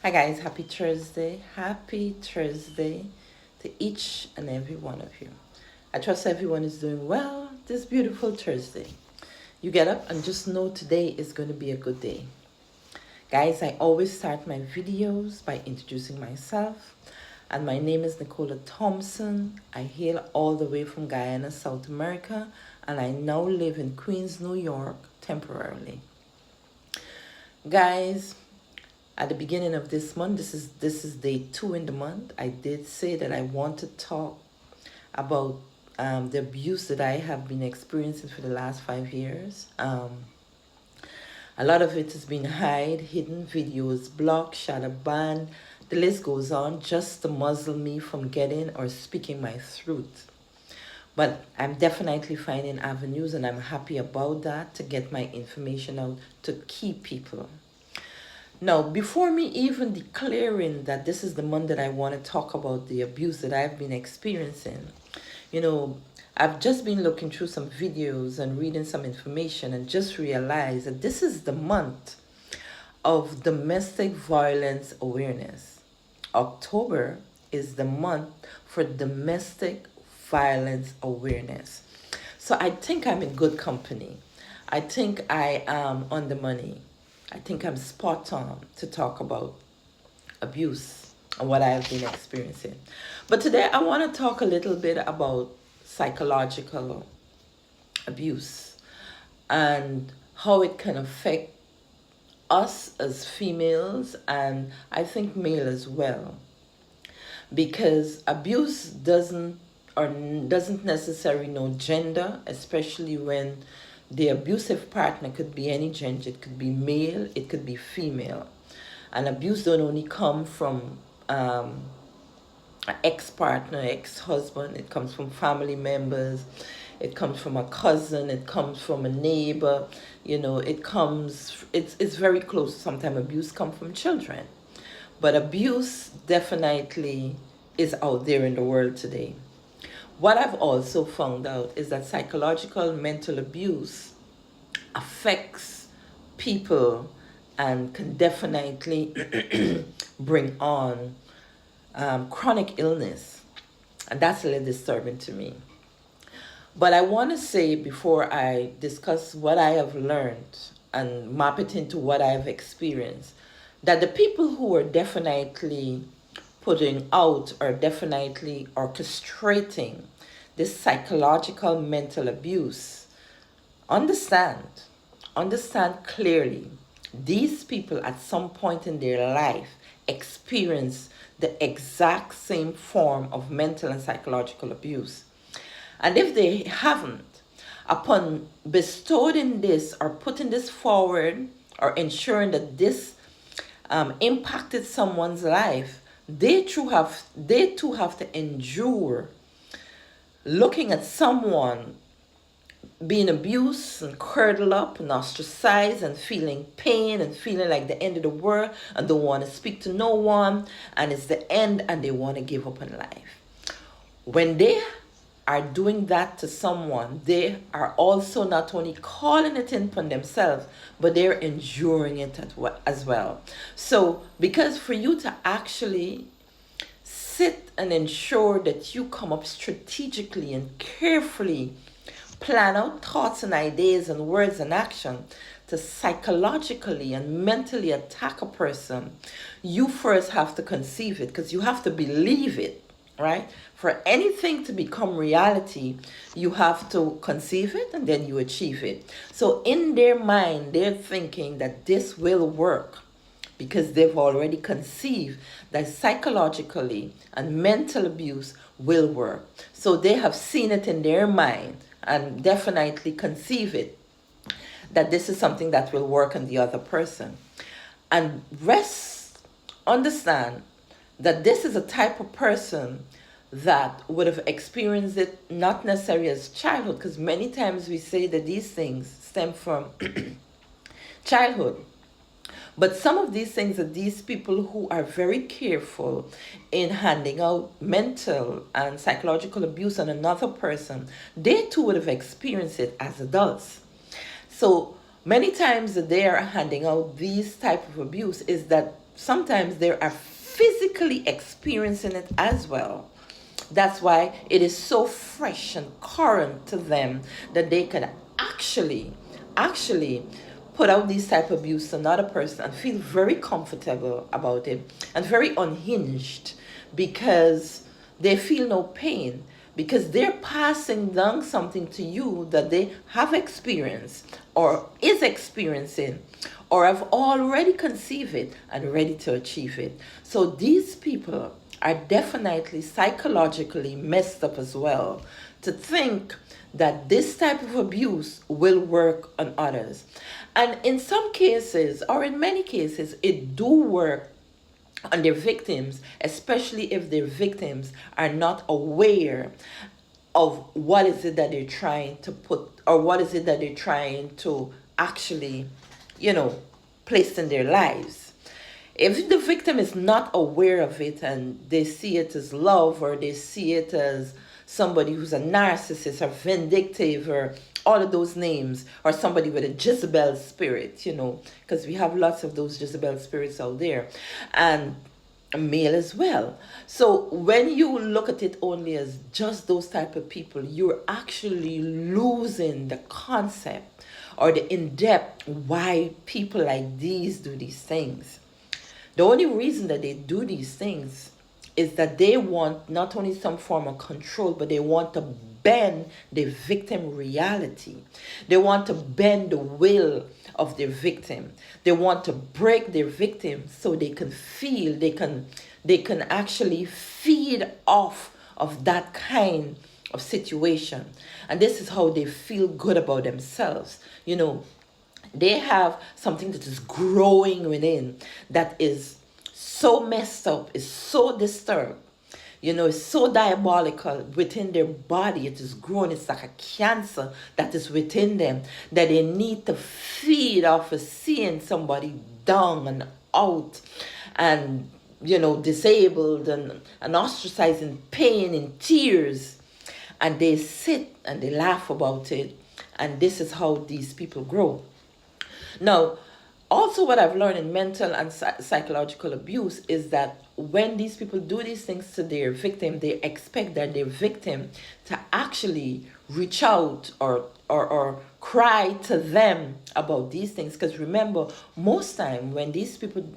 Hi guys, happy Thursday. Happy Thursday to each and every one of you. I trust everyone is doing well this beautiful Thursday. You get up and just know today is going to be a good day. Guys, I always start my videos by introducing myself. And my name is Nicola Thompson. I hail all the way from Guyana, South America, and I now live in Queens, New York temporarily. Guys, at the beginning of this month, this is day 2 in the month, I did say that I want to talk about the abuse that I have been experiencing for the last 5 years. A lot of it has been hidden videos, blocked, shadow banned. The list goes on just to muzzle me from getting or speaking my truth. But I'm definitely finding avenues, and I'm happy about that, to get my information out to keep people. Now, before me even declaring that this is the month that I want to talk about the abuse that I've been experiencing, you know, I've just been looking through some videos and reading some information and just realized that this is the month of domestic violence awareness. October is the month for domestic violence awareness. So I think I'm in good company. I think I am on the money. I think I'm spot on to talk about abuse and what I have been experiencing. But today I want to talk a little bit about psychological abuse and how it can affect us as females, and I think male as well, because abuse doesn't necessarily know gender, especially when the abusive partner could be any gender. It could be male, it could be female. And abuse don't only come from an ex-partner, ex-husband. It comes from family members, it comes from a cousin, it comes from a neighbor. It's very close. Sometimes abuse comes from children, but abuse definitely is out there in the world today. What I've also found out is that psychological mental abuse affects people and can definitely bring on chronic illness. And that's a little disturbing to me. But I want to say, before I discuss what I have learned and map it into what I've experienced, that the people who are definitely putting out or definitely orchestrating this psychological mental abuse, understand clearly, these people at some point in their life experience the exact same form of mental and psychological abuse. And if they haven't, upon bestowing this or putting this forward or ensuring that this impacted someone's life, they too have to endure looking at someone being abused and curdled up and ostracized and feeling pain and feeling like the end of the world and don't want to speak to no one, and it's the end, and they want to give up on life. When they are doing that to someone, they are also not only calling it in upon themselves, but they're enduring it as well. So, because for you to actually sit and ensure that you come up strategically and carefully plan out thoughts and ideas and words and action to psychologically and mentally attack a person, you first have to conceive it, because you have to believe it, right? For anything to become reality, you have to conceive it and then you achieve it. So in their mind, they're thinking that this will work because they've already conceived that psychologically and mental abuse will work. So they have seen it in their mind and definitely conceive it that this is something that will work on the other person. And understand that this is a type of person that would have experienced it not necessarily as childhood, because many times we say that these things stem from childhood. But some of these things are these people who are very careful in handing out mental and psychological abuse on another person. They too would have experienced it as adults. So Many times that they are handing out these type of abuse is that sometimes they are physically experiencing it as well. That's why it is so fresh and current to them that they can actually put out these type of abuse to another person and feel very comfortable about it and very unhinged because they feel no pain, because they're passing down something to you that they have experienced or is experiencing or have already conceived it and ready to achieve it. So these people are definitely psychologically messed up as well to think that this type of abuse will work on others. And in some cases, or in many cases, it do work on their victims, especially if their victims are not aware of what is it that they're trying to put, or what is it that they're trying to actually, you know, place in their lives. If the victim is not aware of it and they see it as love, or they see it as somebody who's a narcissist or vindictive or all of those names, or somebody with a Jezebel spirit, because we have lots of those Jezebel spirits out there, and male as well. So when you look at it only as just those type of people, you're actually losing the concept or the in-depth why people like these do these things. The only reason that they do these things is that they want not only some form of control, but they want to bend the victim reality. They want to bend the will of their victim. They want to break their victim so they can feel, they can actually feed off of that kind of situation. And this is how they feel good about themselves. They have something that is growing within that is so messed up, is so disturbed, it's so diabolical within their body. It is growing. It's like a cancer that is within them that they need to feed off of seeing somebody down and out and, disabled and ostracized in pain, in tears. And they sit and they laugh about it. And this is how these people grow. Now, also what I've learned in mental and psychological abuse is that when these people do these things to their victim, they expect that their victim to actually reach out or cry to them about these things. Because remember, most time when these people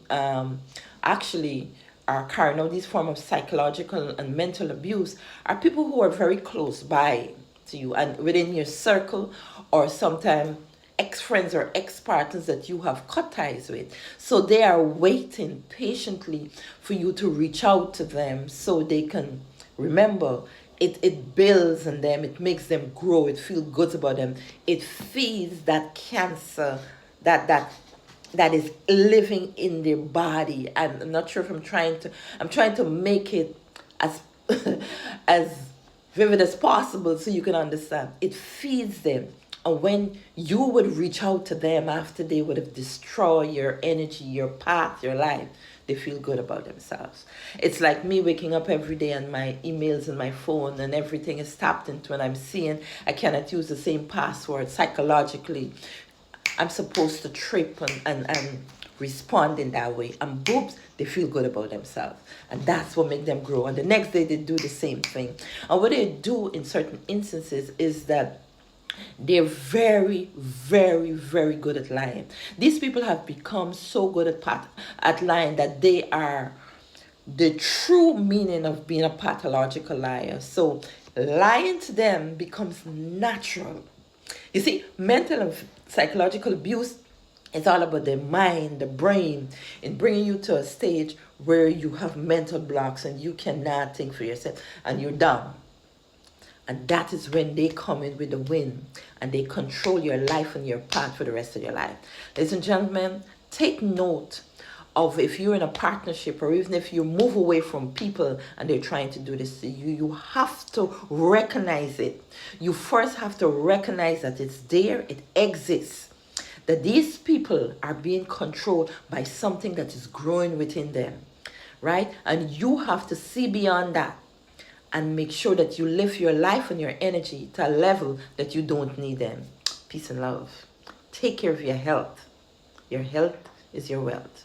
actually are carrying out these form of psychological and mental abuse are people who are very close by to you and within your circle, or sometimes ex-friends or ex-partners that you have cut ties with. So they are waiting patiently for you to reach out to them so they can remember. It builds in them, it makes them grow, it feels good about them. It feeds that cancer that is living in their body. And I'm not sure if I'm trying to make it as as vivid as possible so you can understand. It feeds them. And when you would reach out to them after they would have destroyed your energy, your path, your life, they feel good about themselves. It's like me waking up every day and my emails and my phone and everything is tapped into, and I'm seeing I cannot use the same password. Psychologically, I'm supposed to trip and respond in that way. And boobs, they feel good about themselves. And that's what makes them grow. And the next day they do the same thing. And what they do in certain instances is that they're very, very, very good at lying. These people have become so good at lying that they are the true meaning of being a pathological liar. So lying to them becomes natural. You see, mental and psychological abuse is all about the mind, the brain, in bringing you to a stage where you have mental blocks and you cannot think for yourself and you're dumb. And that is when they come in with the wind and they control your life and your path for the rest of your life. Ladies and gentlemen, take note of if you're in a partnership, or even if you move away from people and they're trying to do this to you, you have to recognize it. You first have to recognize that it's there, it exists, that these people are being controlled by something that is growing within them, right? And you have to see beyond that and make sure that you live your life and your energy to a level that you don't need them. Peace and love. take care of your health. Your health is your wealth.